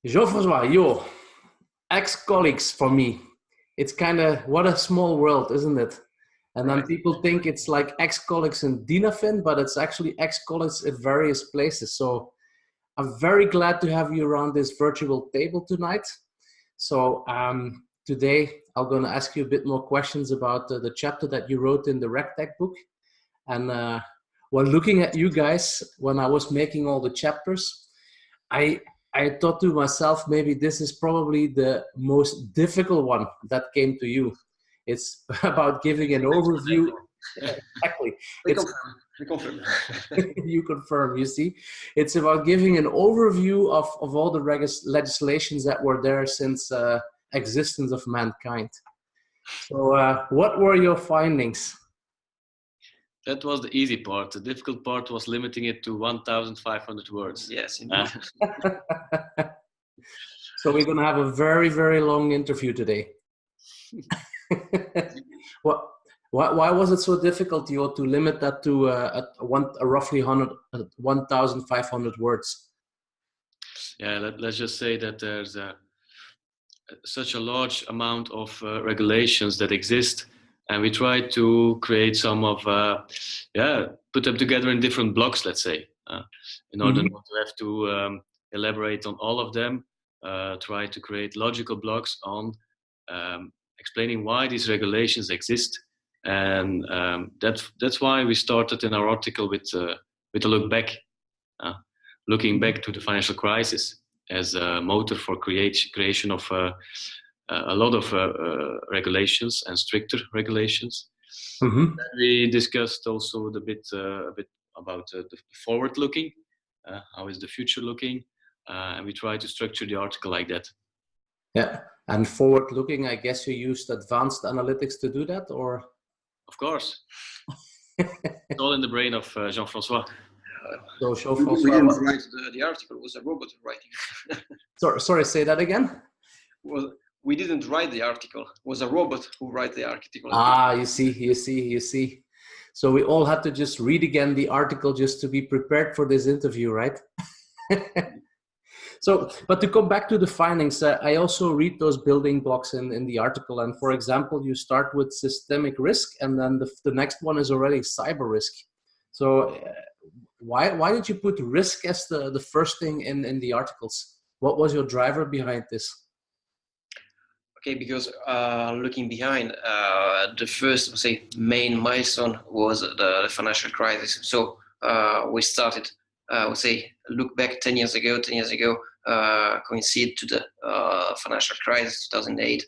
Jean-Francois, yo, ex-colleagues for me. It's kind of, what a small world, isn't it? And then Right. people think it's like ex-colleagues in Dinafin, but it's actually ex-colleagues at various places. So I'm very glad to have you around this virtual table tonight. So today I'm going to ask you a bit more questions about the chapter that you wrote in the RegTechBlackbook. And when looking at you guys, when I was making all the chapters, I I thought to myself, maybe this is probably the most difficult one that came to you. It's about giving an overview. Exactly. We It's confirm. We confirm. you confirm, you see. It's about giving an overview of all the legislations that were there since existence of mankind. So what were your findings? That was the easy part. The difficult part was limiting it to 1,500 words. Yes, indeed. So we're going to have a very, very long interview today. Why was it so difficult to limit that to roughly 1,500 words? Yeah, let's just say that there's such a large amount of regulations that exist, and we try to create some of, put them together in different blocks, let's say, in order not to have to elaborate on all of them. Try to create logical blocks on explaining why these regulations exist, and that's why we started in our article with a look back, looking back to the financial crisis as a motor for creation of a lot of regulations and stricter regulations. Mm-hmm. We discussed also a bit about the forward looking, how is the future looking, and we try to structure the article like that. Yeah, and forward looking, I guess you used advanced analytics to do that, or? Of course. It's all in the brain of Jean-Francois. So we didn't write the article, it was a robot writing it. Sorry, say that again? Well, we didn't write the article, it was a robot who wrote the article. Ah, you see. So we all had to just read again the article just to be prepared for this interview, right? So, but to come back to the findings, I also read those building blocks in the article. And for example, you start with systemic risk, and then the next one is already cyber risk. So why did you put risk as the first thing in the articles? What was your driver behind this? Okay, because looking behind, the first, say, main milestone was the financial crisis. So we started, look back 10 years ago, coincide to the financial crisis, 2008.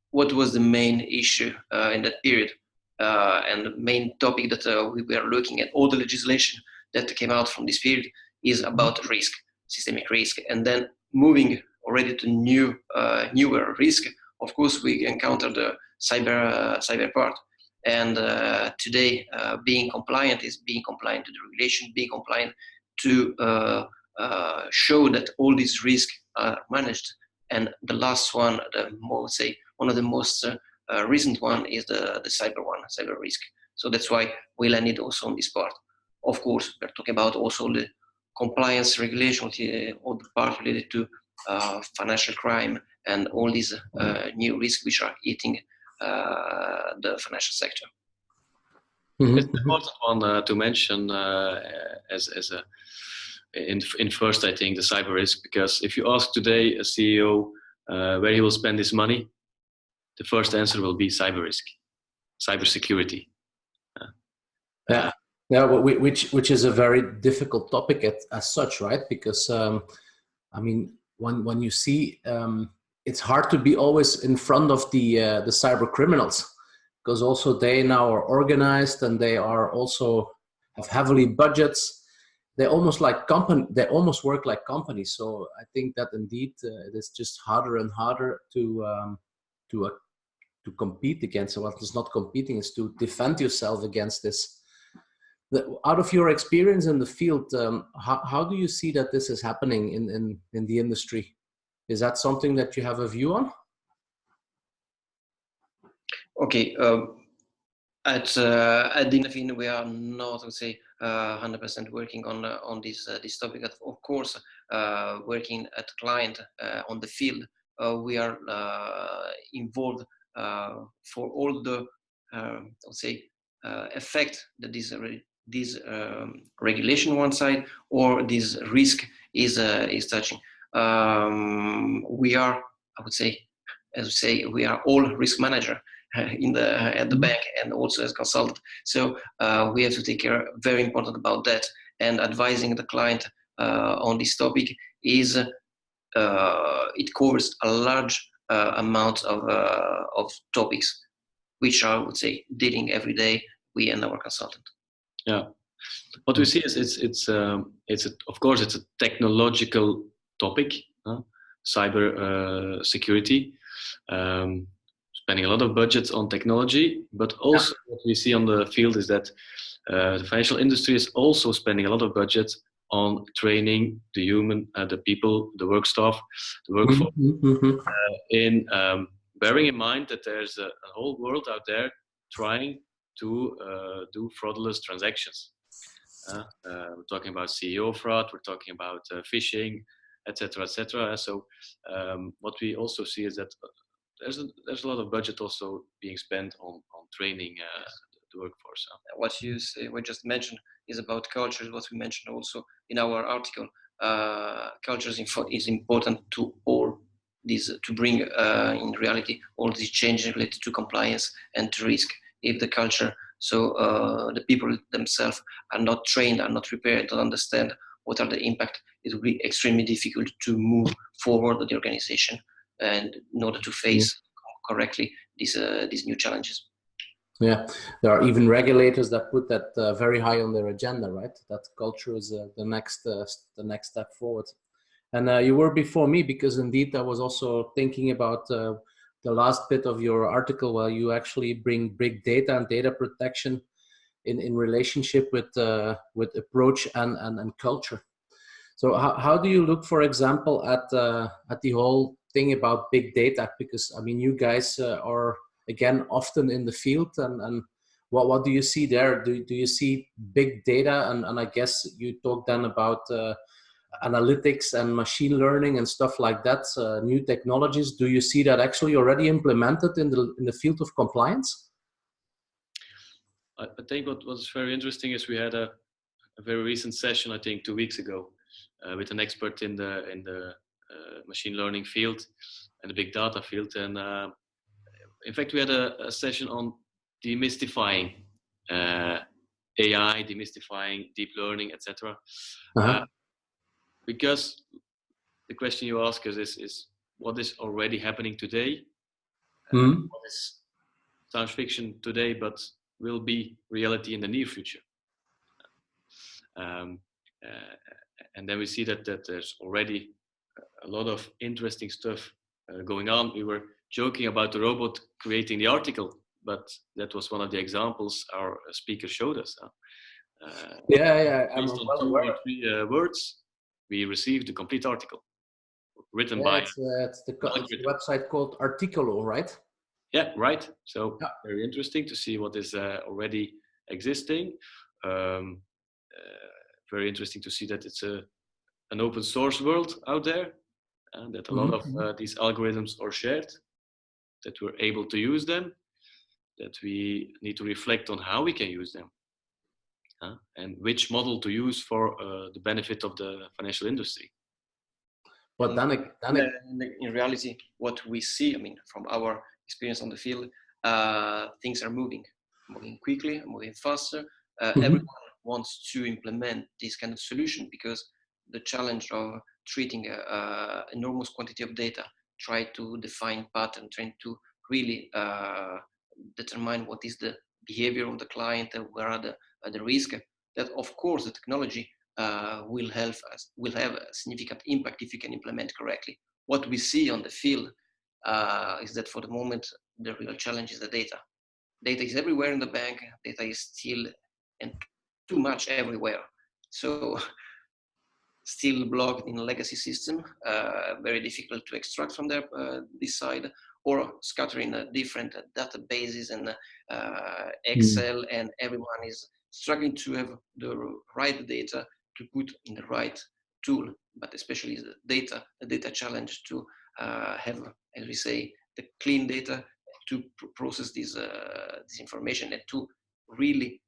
What was the main issue in that period? And the main topic that we were looking at, all the legislation that came out from this period is about risk, systemic risk. And then moving already to newer risk, of course, we encountered the cyber part. And today, being compliant is being compliant to the regulation, being compliant to show that all these risks are managed. And the last one, one of the most recent one is the cyber risk. So that's why we landed also on this part. Of course, we're talking about also the compliance regulation, all the part related to financial crime and all these new risks which are hitting the financial sector. Mm-hmm. It's an important one to mention in first, I think, the cyber risk, because if you ask today a CEO where he will spend his money, the first answer will be cyber risk, cyber security. Yeah, which is a very difficult topic as such, right? Because I mean, when you see, it's hard to be always in front of the cyber criminals, because also they now are organized and they are also have heavily budgets. They almost work like companies. So I think that indeed it is just harder and harder to compete against. So what is not competing is to defend yourself against this. Out of your experience in the field, how do you see that this is happening in the industry? Is that something that you have a view on? Okay, at Dinafin we are not, I would say, 100% working on this topic. Of course, working at client on the field, we are involved for all the let's say effect that this regulation one side or this risk is touching. We are, I would say, as we say, we are all risk manager at the bank and also as consultant. So we have to take care, very important about that, and advising the client on this topic is it covers a large amount of topics which are, I would say, dealing every day, we and our consultant. Yeah, what we see is of course it's a technological topic, cyber security, spending a lot of budgets on technology, but also what we see on the field is that the financial industry is also spending a lot of budget on training the human, the people, the work staff, the workforce, in bearing in mind that there's a whole world out there trying to do fraudulent transactions. We're talking about CEO fraud, we're talking about phishing, etc., etc. So what we also see is that there's a lot of budget also being spent on training the workforce. What you say, we just mentioned is about culture. What we mentioned also in our article, culture is important to all these, to bring in reality all these changes related to compliance and to risk. If the culture, so the people themselves are not trained, are not prepared to understand what are the impact, it will be extremely difficult to move forward with the organization and in order to face correctly these new challenges. Yeah, there are even regulators that put that very high on their agenda, right? That culture is the next step forward. And you were before me, because indeed I was also thinking about the last bit of your article, where you actually bring big data and data protection in relationship with approach and culture. So how do you look, for example, at the whole thing about big data? Because I mean, you guys are again often in the field, and what do you see there? Do you see big data? And I guess you talk then about analytics and machine learning and stuff like that, new technologies. Do you see that actually already implemented in the field of compliance? I think what was very interesting is we had a very recent session, I think 2 weeks ago, with an expert in the machine learning field and the big data field. And in fact, we had a session on demystifying AI, demystifying deep learning, etc. Because the question you ask us is what is already happening today? What is science fiction today, but will be reality in the near future? And then we see that there's already a lot of interesting stuff going on. We were joking about the robot creating the article, but that was one of the examples our speaker showed us. I'm based on well 2 aware. or 3 words, we received the complete article written by. It's the website called Articolo, right? Yeah, right. So very interesting to see what is already existing. Very interesting to see that it's an open source world out there, and that a lot of these algorithms are shared, that we're able to use them, that we need to reflect on how we can use them, and which model to use for the benefit of the financial industry. But in reality, what we see, I mean, from our experience on the field, things are moving quickly, moving faster. Everyone wants to implement this kind of solution, because the challenge of treating an enormous quantity of data, try to define pattern, trying to really determine what is the behavior of the client and where are the risks. That of course the technology will have a significant impact if you can implement correctly. What we see on the field is that for the moment the real challenge is the data. Data is everywhere in the bank. Data is still and too much everywhere. So still blocked in a legacy system, very difficult to extract from this side, or scattering different databases and Excel, and everyone is struggling to have the right data to put in the right tool but especially the data challenge to have, as we say, the clean data to process this information and to really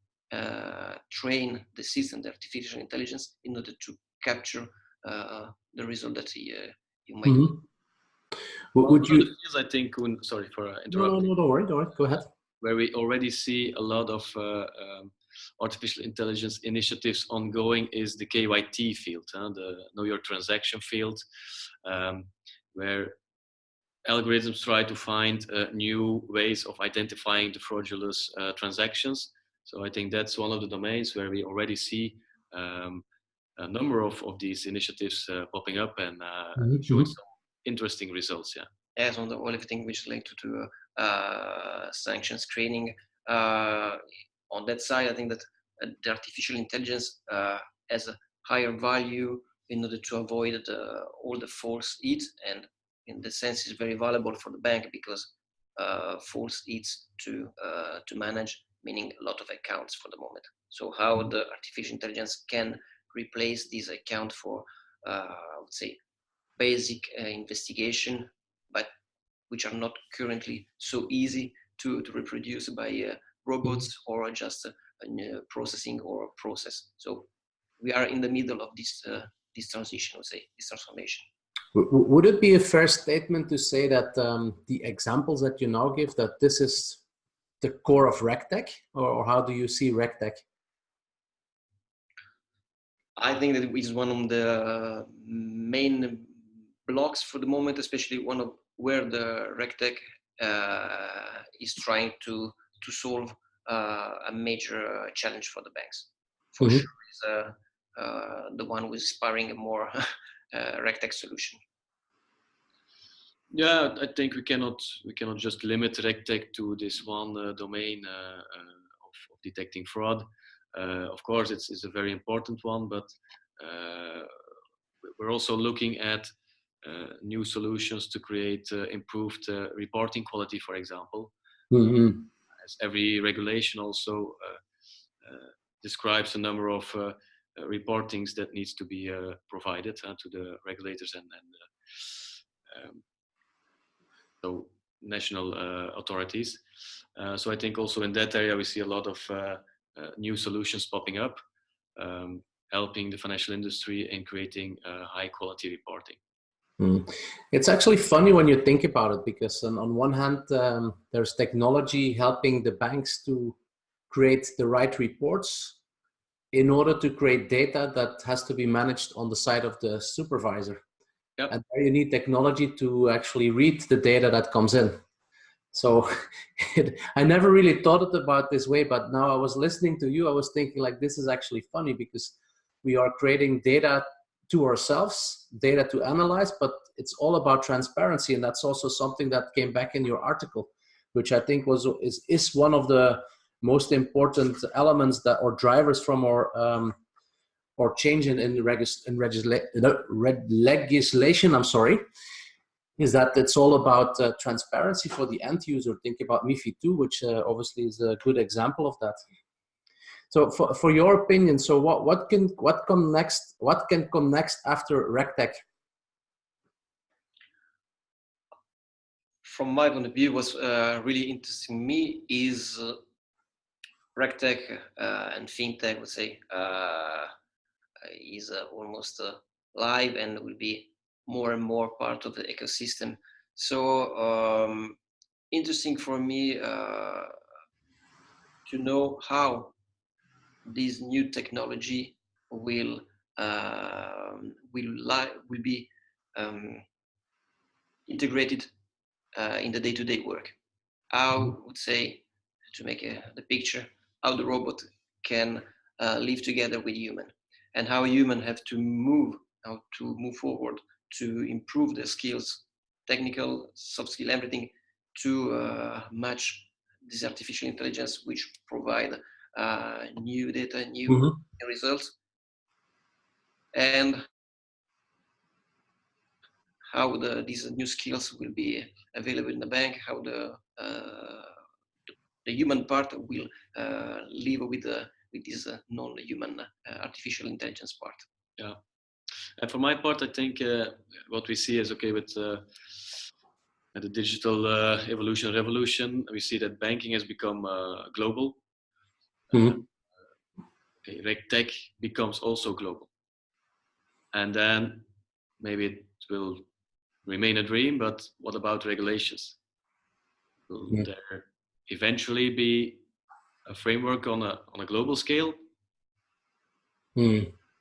train the system, the artificial intelligence, in order to capture the result that you might. Mm-hmm. Would you? I think. Sorry for No, interrupting. don't worry. Go ahead. Where we already see a lot of artificial intelligence initiatives ongoing is the KYT field, the Know Your Transaction field, where algorithms try to find new ways of identifying the fraudulent transactions. So I think that's one of the domains where we already see a number of these initiatives popping up and showing some interesting results. Yeah. As on everything which is linked to sanction screening. On that side, I think that the artificial intelligence has a higher value in order to avoid all the false hits, and in the sense is very valuable for the bank because false hits to manage, meaning a lot of accounts for the moment. So how the artificial intelligence can replace this account for, I would say, basic investigation, but which are not currently so easy to reproduce by robots or just processing or process. So we are in the middle of this transition, I would say, this transformation. Would it be a fair statement to say that the examples that you now give, that this is the core of RegTech, or how do you see RegTech? I think that it is one of the main blocks for the moment, especially one of where the RegTech is trying to solve a major challenge for the banks. For sure, is the one who is inspiring a more RegTech solution. Yeah, I think we cannot just limit RegTech to this one domain of detecting fraud. Of course, it's a very important one, but we're also looking at new solutions to create improved reporting quality, for example. As every regulation also describes a number of reportings that needs to be provided to the regulators and so national authorities. So I think also in that area we see a lot of new solutions popping up, helping the financial industry in creating high quality reporting. It's actually funny when you think about it, because on one hand there's technology helping the banks to create the right reports in order to create data that has to be managed on the side of the supervisor. Yep. And there you need technology to actually read the data that comes in. So I never really thought it about this way, but now I was listening to you, I was thinking like, this is actually funny, because we are creating data to ourselves, data to analyze, but it's all about transparency. And that's also something that came back in your article, which I think is one of the most important elements that, or drivers from our or change in legislation, I'm sorry, is that it's all about transparency for the end user. Think about MiFID II, which obviously is a good example of that. So for your opinion, so what can come next? What can come next after RegTech? From my point of view, what's really interesting me is RegTech and FinTech, I would say, is almost live and will be more and more part of the ecosystem. So interesting for me to know how this new technology will be integrated in the day-to-day work. How I would say, to make the picture, how the robot can live together with human, and how human have to move forward to improve their skills, technical, soft skill, everything, to match this artificial intelligence, which provide new data, new results, and how these new skills will be available in the bank, how the human part will live with this non-human artificial intelligence part. Yeah, And for my part, I think what we see is okay with the digital revolution. We see that banking has become global. Mm-hmm. RegTech becomes also global, and then maybe it will remain a dream. But what about regulations? Will there eventually be a framework on a global scale?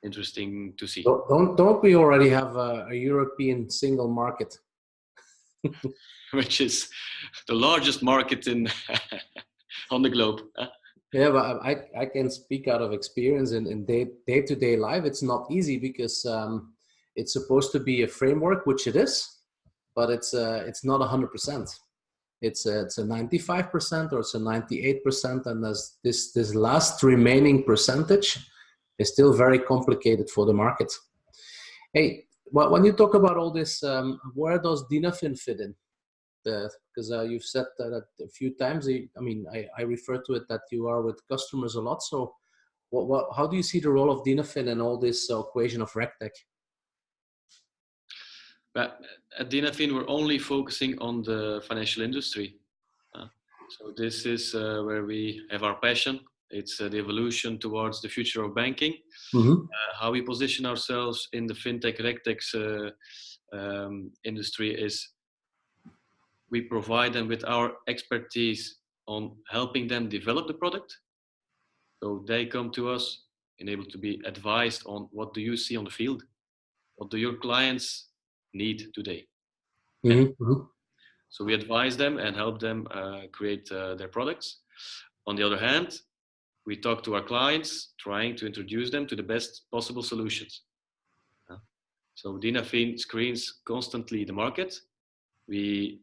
Interesting to see. Don't we already have a European single market? Which is the largest market in on the globe. Yeah, but I can speak out of experience in day-to-day life. It's not easy because it's supposed to be a framework, which it is, but it's not 100%. It's a 95% or it's a 98%, and there's this last remaining percentage is still very complicated for the market. Hey, when you talk about all this, where does Dinafin fit in? Because you've said that a few times. I mean, I refer to it that you are with customers a lot. So, how do you see the role of Dinafin in all this equation of RegTech? At Dinafin, we're only focusing on the financial industry. So this is where we have our passion. It's the evolution towards the future of banking. Mm-hmm. How we position ourselves in the fintech, RegTech industry is we provide them with our expertise on helping them develop the product. So they come to us and able to be advised on what do you see on the field? What do your clients need today? Mm-hmm. So we advise them and help them create their products. On the other hand, we talk to our clients, trying to introduce them to the best possible solutions. So Dinafin screens constantly the market. We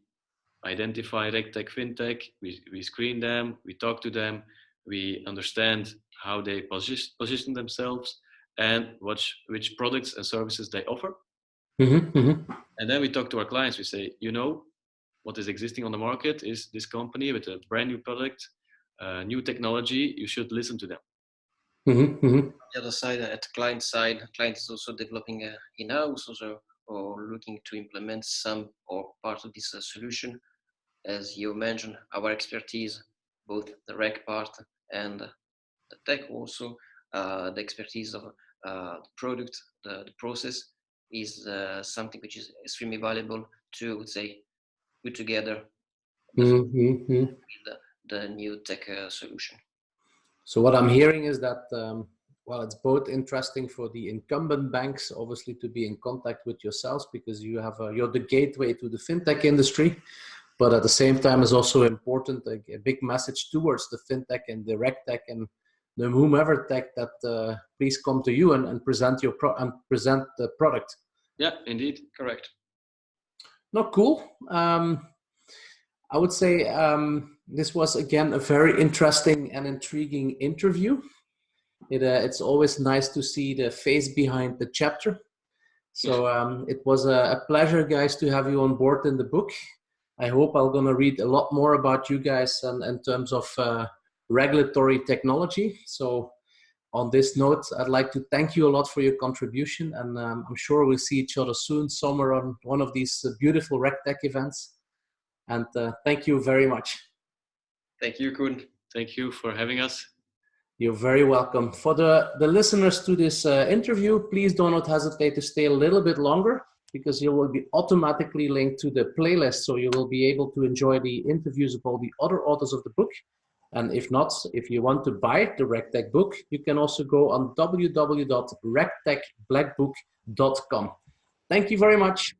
identify RegTech, FinTech, we screen them, we talk to them, we understand how they position themselves and which products and services they offer. Mm-hmm. Mm-hmm. And then we talk to our clients, we say, you know, what is existing on the market is this company with a brand new product, new technology, you should listen to them. Mm-hmm. Mm-hmm. On the other side, at the client side, client is also developing in-house also, or looking to implement some or part of this solution. As you mentioned, our expertise, both the reg part and the tech also, the expertise of the product, the process is something which is extremely valuable to, I would say, put together the new tech solution. So what I'm hearing is that, well, it's both interesting for the incumbent banks, obviously, to be in contact with yourselves because you're the gateway to the fintech industry. But at the same time, it's also important, a big message towards the fintech and the RegTech and the whomever tech that please come to you and present present the product. Yeah, indeed, correct. No, cool. I would say this was again a very interesting and intriguing interview. It's always nice to see the face behind the chapter. So it was a pleasure, guys, to have you on board in the book. I hope I'm going to read a lot more about you guys in terms of regulatory technology. So on this note, I'd like to thank you a lot for your contribution. And I'm sure we'll see each other soon, somewhere on one of these beautiful RegTech events. And thank you very much. Thank you, Koen. Thank you for having us. You're very welcome. For the listeners to this interview, please do not hesitate to stay a little bit longer because you will be automatically linked to the playlist. So you will be able to enjoy the interviews of all the other authors of the book. And if not, if you want to buy the RegTech book, you can also go on www.regtechblackbook.com. Thank you very much.